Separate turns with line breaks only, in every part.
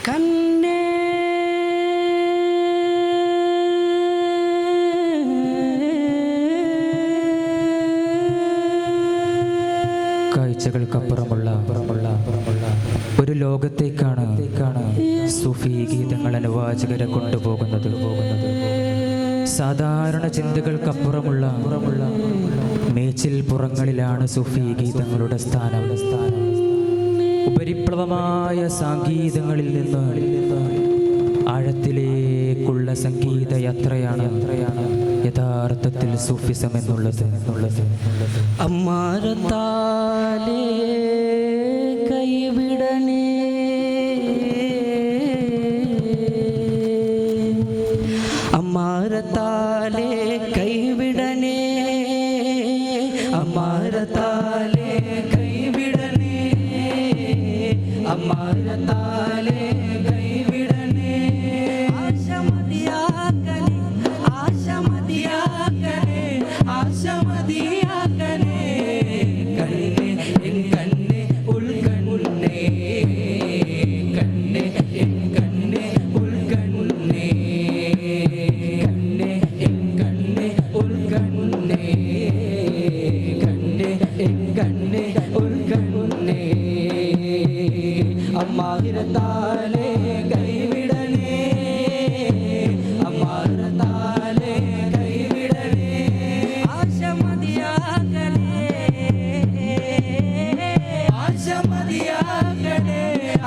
കണ്ണേ
കാഴ്ചകൾക്കപ്പുറമുള്ള ഒരു ലോകത്തേക്കാണ് സൂഫി ഗീതങ്ങൾ അനുവാചകരെ കൊണ്ടുപോകുന്നത്. സാധാരണ ചിന്തകൾക്കപ്പുറമുള്ള മേച്ചിൽ പുറങ്ങളിലാണ് സൂഫി ഗീതങ്ങളുടെ സ്ഥാനം. ഉപരിപ്ലവമായ സംഗീതങ്ങളിൽ നിന്ന് ആഴത്തിലേക്കുള്ള സംഗീത യാത്രയാണ് യഥാർത്ഥത്തിൽ സൂഫിസം എന്നുള്ളത്.
അമ്മാരത്താലേ കൈവിടണേ, അമ്മാരത്താലേ കൈവിടണേ, അമ്മാരത്താലേ കൈവിടണേ, അമ്മാരത്താലേ കൈവിടണേ. ആശമതിയാക്കണേ, ആശമതിയാക്കണേ, ആശമതിയാക്കണേ. കണ്ണേ എൻ കണ്ണേ ഉൾക്കണ്ണേ, കണ്ണേ എൻ കണ്ണേ ഉൾക്കണ്ണേ, കണ്ണേ എൻ കണ്ണേ ഉൾക്കണ്ണേ, കണ്ണേ എൻ കണ്ണേ ഉൾക്കണ്ണേ. അമ്മാഹിരത്താലേ കൈവിടണേ, അമ്മാഹിരത്താലേ കൈവിടണേ. ആശമതിയാകണേ, ആശമതിയാകണേ,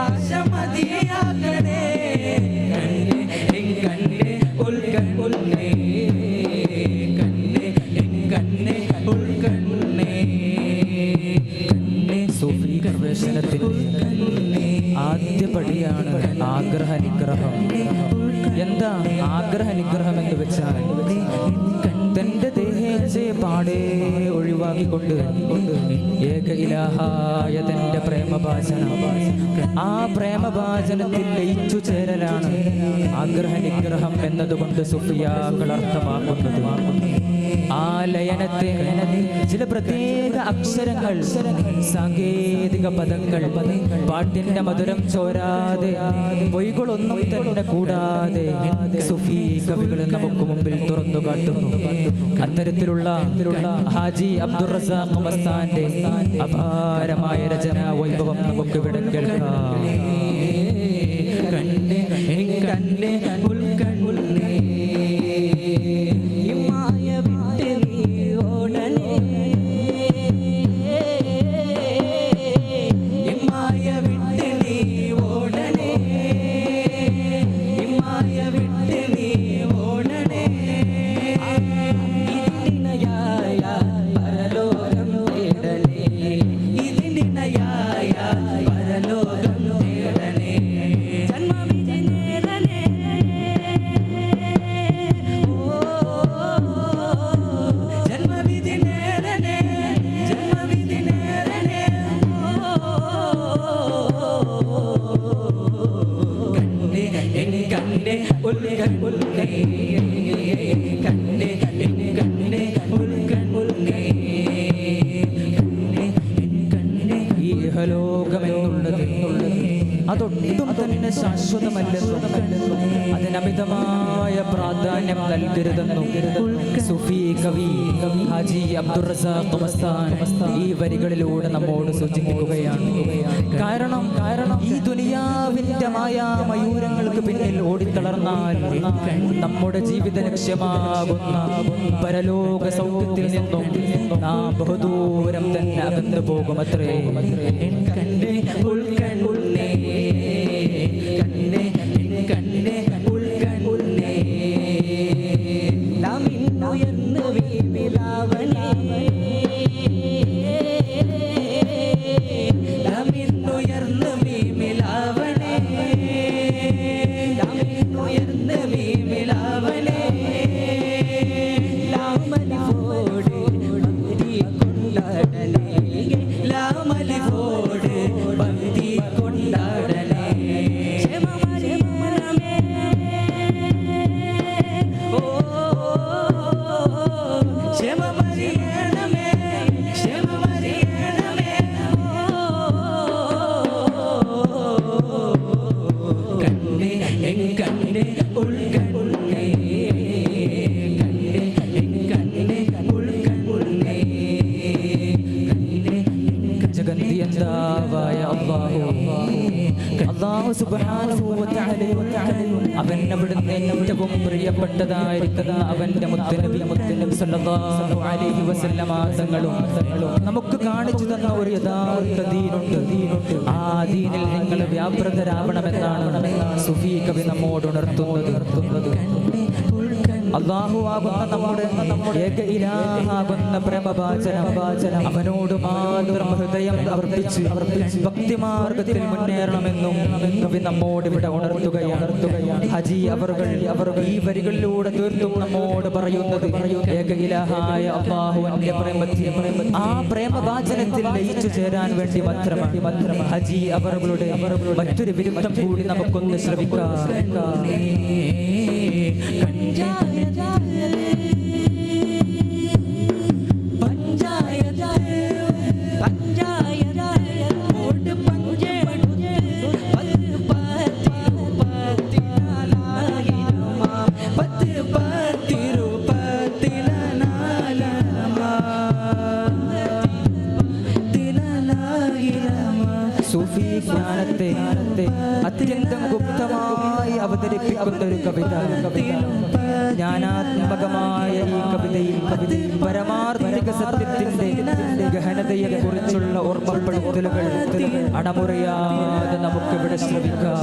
ആശമതിയാകണേ. കണ്ണേ എൻ കണ്ണേ ഉൾക്കണ്ണേ, കണ്ണേ എൻ കണ്ണേ ഉൾക്കണ്ണേ, കണ്ണേ
സൂഫി പ്രവേശനത്തിൻ്റെ ആദ്യപടിയാണ് ആഗ്രഹനിഗ്രഹം. എന്താ ആഗ്രഹനിഗ്രഹം എന്ന് വെച്ചാൽ തൻ്റെ ദേഹേച്ഛയെ പാടെ ഒഴിവാക്കിക്കൊണ്ട് ഏക ഇലാഹായ തൻ്റെ പ്രേമഭാചനം, ആ പ്രേമഭാചനത്തിൽ ലയിച്ചു ചേരലാണ് ആഗ്രഹനിഗ്രഹം എന്നതുകൊണ്ട് സുഫിയാക്കൾ അർത്ഥമാക്കുന്നത്. ആ ലയനത്തെ ചില പ്രത്യേക അക്ഷരങ്ങൾ, സാങ്കേതിക പദങ്ങൾ, പാട്ടിന്റെ മധുരം ചോരാതെ, പൊയ്കളൊന്നും തന്നെ കൂടാതെ സുഫി കവികൾ നമുക്ക് മുമ്പിൽ തുറന്നു കാട്ടുന്നു. അത്തരത്തിലുള്ള ഹാജി അബ്ദുർ റസാഖ് മസ്താന്റെ അപാരമായ രചനാ വൈഭവം നമുക്ക് ഇവിടെ കേൾക്കാം.
കണ്ണേ എൻ കണ്ണേ ഉൾക്കണ്ണേ, ഇമ്മായ വിട്ട് നീ ഓടണേ, ഇമ്മായ വിട്ട് നീ ഓടണേ, ഇമ്മായ വിട്ട് നീ ഓടണേ. ഇതിനയായ പരലോകം തേടണേ, ഇതിനയായ പരലോകം തേടണേ. ജന്മവിധി നേടണേ, ജന്മവിധി നേടണേ, ജന്മവിധി നേടണേ. കണ്ണേ എൻ കണ്ണേ ഉൾക്കണ്ണേ, കണ്ണേ എൻ കണ്ണേ ഉൾക്കണ്ണേ, കണ്ണേ എൻ കണ്ണേ.
ഈ ഇഹലോകമെന്നുള്ളത് അതൊട്ടും തന്നെ ശാശ്വതമല്ലെന്നും അതിനമിതമായ പ്രാധാന്യം നൽകരുതെന്നും സുഫി കവി ഹാജി അബ്ദുർ റസാഖ് മസ്താൻ ഈ വരികളിലൂടെ നമ്മോട് സൂചിപ്പിക്കുകയാണ്. കാരണം ഈ ദുനിയാവിന്റെ മായാമയൂരങ്ങൾക്ക് പിന്നിൽ ഓടിത്തളർന്നാൽ നമ്മുടെ ജീവിത ലക്ഷ്യമാകുന്ന പരലോക സൗഖ്യത്തിൽ നിന്നും നാം ബഹുദൂരം തന്നെ അകന്നു പോകുമത്രേ.
കണ്ണേ ഉൾക്കണ്ണേ, കണ്ണേ എൻ കണ്ണേ ഉൾക്കണ്ണേ. നാം ഇന്നുയർന്ന് വീമിലാവണേ, നാം ഇന്നുയർന്ന് വീമിലാവണേ, നാം ഇന്നുയർന്ന് വീമിലാവണേ. ലാമലിഫോട് ഭക്തി കൊണ്ടാടണേ, ലാമലിഫോട് ഭക്തി കൊണ്ടാടണേ. ക്ഷമമറിയണമേ, ഓ ക്ഷമമറിയണമേ, ക്ഷമമറിയണമേ.
അല്ലാഹു സുബ്ഹാനഹു വ തആലയും അവൻ അവിടുന്ന് ഏറ്റവും പ്രിയപ്പെട്ടതായിരിക്കുന്ന അവന്റെ മുത്തുനബി സല്ലല്ലാഹു അലൈഹി വസല്ലമ തങ്ങളും നമുക്ക് കാണിച്ചു തന്ന ഒരു യഥാർത്ഥ ദീനുണ്ട്. ആ ദീനിൽ നിങ്ങൾ വ്യാപൃതരാവണമെന്നാണ് സുഫി കവി നമ്മോട് ഉണർത്തുന്നത്. അല്ലാഹു ആകുന്ന നമ്മുടെ ഏക ഇലാഹാകുന്ന പ്രേമഭാചനം അവനോട് മാത്രം ഹൃദയം അർപ്പിച്ച് ഭക്തിമാർഗത്തിൽ മുന്നേറണമെന്നും കവി നമ്മോട് ഇവിടെ ഉണർത്തുകയാണ്. ഹജി അവർ ഈ വരികളിലൂടെ തീർത്തും നമ്മോട് പറയുന്നത് ഏക ഇലാഹായ അല്ലാഹുവിന്റെ പ്രേമത്തിൽ ആ പ്രേമഭാചനത്തിൽ ലയിച്ചു ചേരാൻ വേണ്ടി മാത്രമാണ്. ഹജി അവരുടെ മറ്റൊരു വിരുദ്ധം കൂടി നമുക്കൊന്ന് ശ്രമിക്കാം. സൂഫി ജ്ഞാനത്തെ അത്യന്തം ഗുപ്തമായി അവതരിപ്പിക്കുന്ന ഒരു കവിത. ജ്ഞാനാത്മകമായ ഈ കവിതയിൽ പരമാർത്ഥിക സത്യത്തിന്റെ ഗഹനതയെ കുറിച്ചുള്ള ഓർമ്മപ്പെടുത്തലുകൾ അടമുറിയാതെ നമുക്കിവിടെ ശ്രമിക്കാം.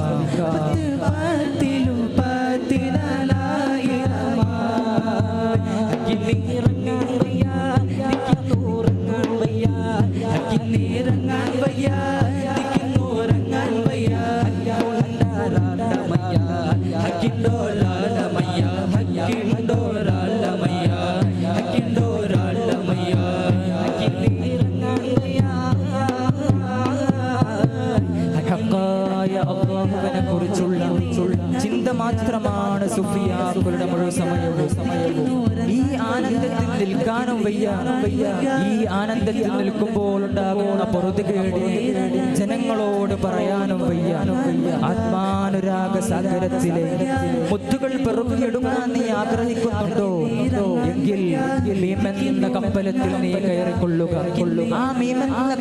അല്ലാഹുവിനെ കുറിച്ചുള്ള ചിന്ത മാത്രമാണ് സുഫിയാക്കളുടെ മുഴുവൻ സമയവും. ഈ ആനന്ദത്തിൽ നിൽക്കാനും വയ്യ. ഈ ആനന്ദത്തിൽ നിൽക്കുമ്പോൾ ഉണ്ടാകുന്ന പൊറുതുകേട് ജനങ്ങളോട് പറയാനും വയ്യ. ആത്മാനുരാഗ സാഗരത്തിലെ മുത്തുകൾ പെറുക്കിയെടുക്കാൻ നീ ആഗ്രഹിക്കുന്നുണ്ടോ എങ്കിൽ മീമെന്ന കപ്പലത്തിൽ നീ കയറിക്കൊള്ളുക. ആ മീമെന്ന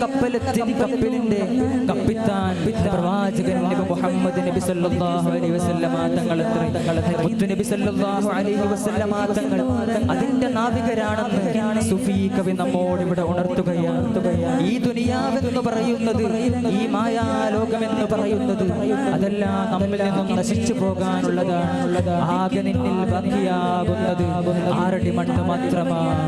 കപ്പലിന്റെ കപ്പിത്താൻ പ്രവാചകൻ നബി മുഹമ്മദ് നബി സല്ലല്ലാഹു അലൈഹി വസല്ലമ തങ്ങളത്രേ. മുത്തു നബി സല്ലല്ലാഹു അലൈഹി വസല്ലമ തങ്ങൾ അതിന്റെ നാവികരാണെന്ന് സുഫി കവി നമ്മോട് ഇവിടെ ഉണർത്തുകയാണ്. ഈ ദുനിയാവെന്ന് പറയുന്നത്, ഈ മായാലോകമെന്ന് പറയുന്നത് അതെല്ലാം നമ്മിൽ നിന്നും നശിച്ചു പോകാനുള്ളതാണ്. ആകെ നിന്നിൽ ബാക്കിയാകുന്നത് ആറടി മണ്ണ് മാത്രമാണ്.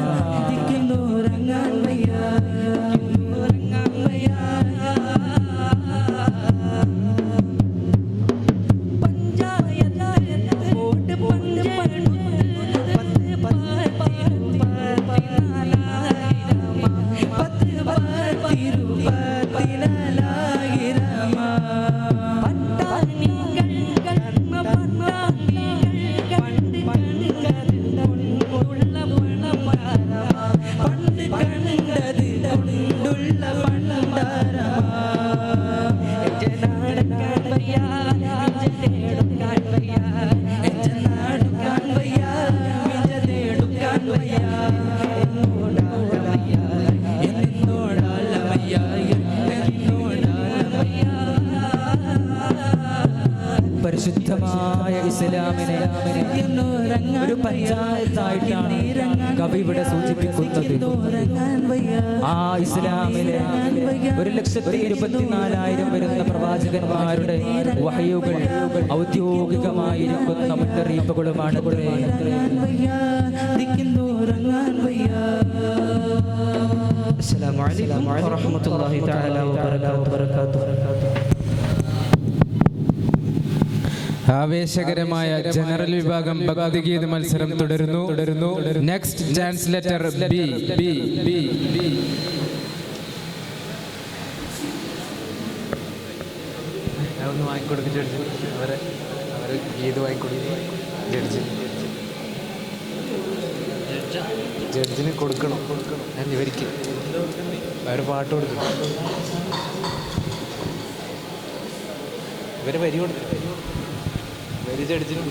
പരിശുദ്ധമായ ഇസ്ലാമിനെ ഒരു പഞ്ചായത്തായിട്ടാണ് കവി ഇവിടെ സൂചിപ്പിക്കുന്നത്. ആ ഇസ്ലാമിലെ 1,24,000 വരുന്ന പ്രവാചകന്മാരുടെ വഹയുകൾ ഔദ്യോഗികമായിരിക്കുന്ന മുന്നറിയിപ്പുകളുമാണ്. അസ്സലാമു അലൈക്കും വറഹ്മത്തുള്ളാഹി തആല വബറകാതുഹു.
ആവേശകരമായ ജനറൽ വിഭാഗം ഭക്തിഗീത മത്സരം തുടരുന്നു. Next chance letter B. ഒന്ന് വാങ്ങിക്കൊടുക്കും ജഡ്ജി. അവരെ ഗീത് വാങ്ങിക്കൊടുക്കും ജഡ്ജിന് കൊടുക്കണം. ഞാൻ ഇവർക്ക് അവര് പാട്ട് കൊടുക്കണം. ഇവര് വരി കൊടുക്കണം. ജഡ്ജിന്